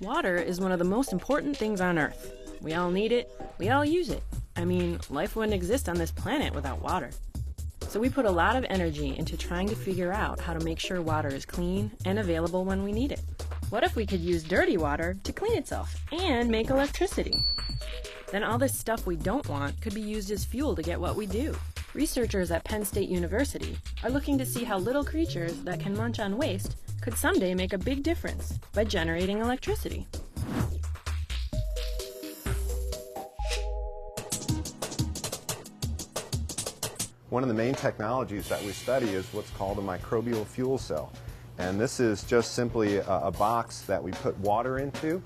Water is one of the most important things on Earth. We all need it, we all use it. I mean, life wouldn't exist on this planet without water. So we put a lot of energy into trying to figure out how to make sure water is clean and available when we need it. What if we could use dirty water to clean itself and make electricity? Then all this stuff we don't want could be used as fuel to get what we do. Researchers at Penn State University are looking to see how little creatures that can munch on waste could someday make a big difference by generating electricity. One of the main technologies that we study is what's called a microbial fuel cell. And this is just simply a box that we put water into,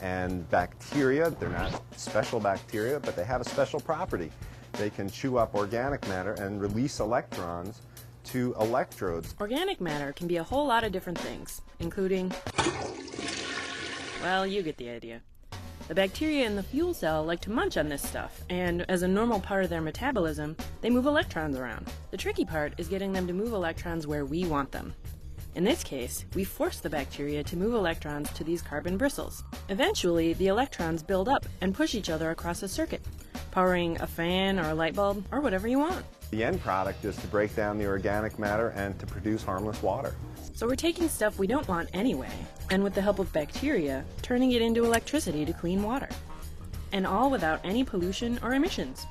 and bacteria, they're not special bacteria, but they have a special property. They can chew up organic matter and release electrons to electrodes. Organic matter can be a whole lot of different things, including, well, you get the idea. The bacteria in the fuel cell like to munch on this stuff, and as a normal part of their metabolism, they move electrons around. The tricky part is getting them to move electrons where we want them. In this case, we force the bacteria to move electrons to these carbon bristles. Eventually, the electrons build up and push each other across a circuit, powering a fan or a light bulb or whatever you want. The end product is to break down the organic matter and to produce harmless water. So we're taking stuff we don't want anyway, and with the help of bacteria, turning it into electricity to clean water. And all without any pollution or emissions.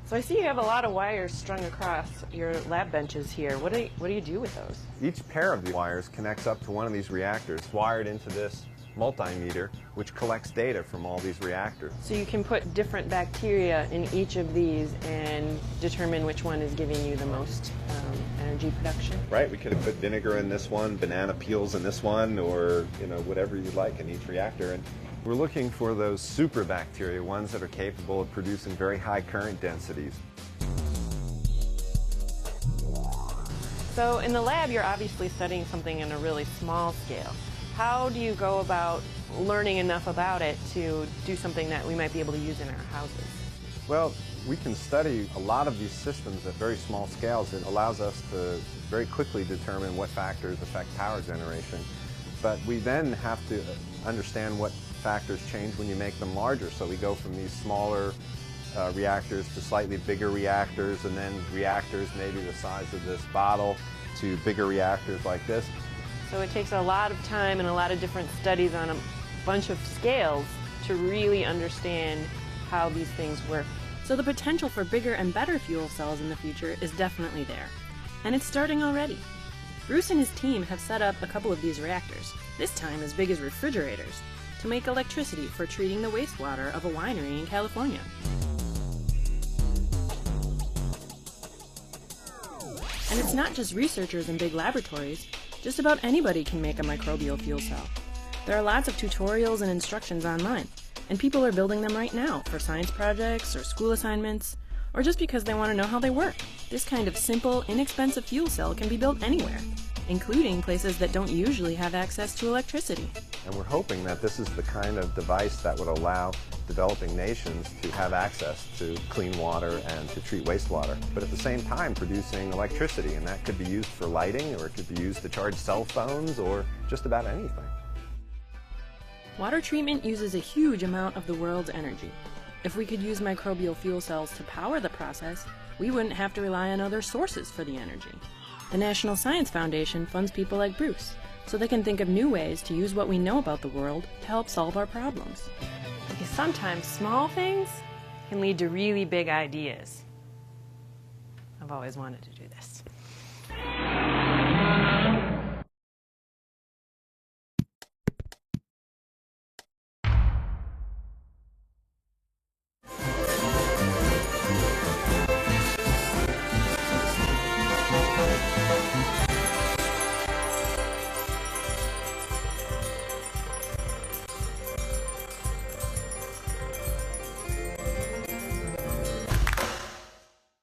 So I see you have a lot of wires strung across your lab benches here. What do you do with those? Each pair of the wires connects up to one of these reactors, wired into this multimeter, which collects data from all these reactors. So you can put different bacteria in each of these and determine which one is giving you the most energy production? Right, we could have put vinegar in this one, banana peels in this one, or whatever you like in each reactor. And we're looking for those super bacteria, ones that are capable of producing very high current densities. So in the lab, you're obviously studying something in a really small scale. How do you go about learning enough about it to do something that we might be able to use in our houses? Well, we can study a lot of these systems at very small scales. It allows us to very quickly determine what factors affect power generation. But we then have to understand what factors change when you make them larger. So we go from these smaller reactors to slightly bigger reactors, and then reactors maybe the size of this bottle to bigger reactors like this. So it takes a lot of time and a lot of different studies on a bunch of scales to really understand how these things work. So the potential for bigger and better fuel cells in the future is definitely there. And it's starting already. Bruce and his team have set up a couple of these reactors, this time as big as refrigerators, to make electricity for treating the wastewater of a winery in California. And it's not just researchers in big laboratories. Just about anybody can make a microbial fuel cell. There are lots of tutorials and instructions online, and people are building them right now for science projects or school assignments, or just because they want to know how they work. This kind of simple, inexpensive fuel cell can be built anywhere, including places that don't usually have access to electricity. And we're hoping that this is the kind of device that would allow developing nations to have access to clean water and to treat wastewater, but at the same time producing electricity, and that could be used for lighting, or it could be used to charge cell phones, or just about anything. Water treatment uses a huge amount of the world's energy. If we could use microbial fuel cells to power the process, we wouldn't have to rely on other sources for the energy. The National Science Foundation funds people like Bruce, so they can think of new ways to use what we know about the world to help solve our problems. Because sometimes small things can lead to really big ideas. I've always wanted to do this.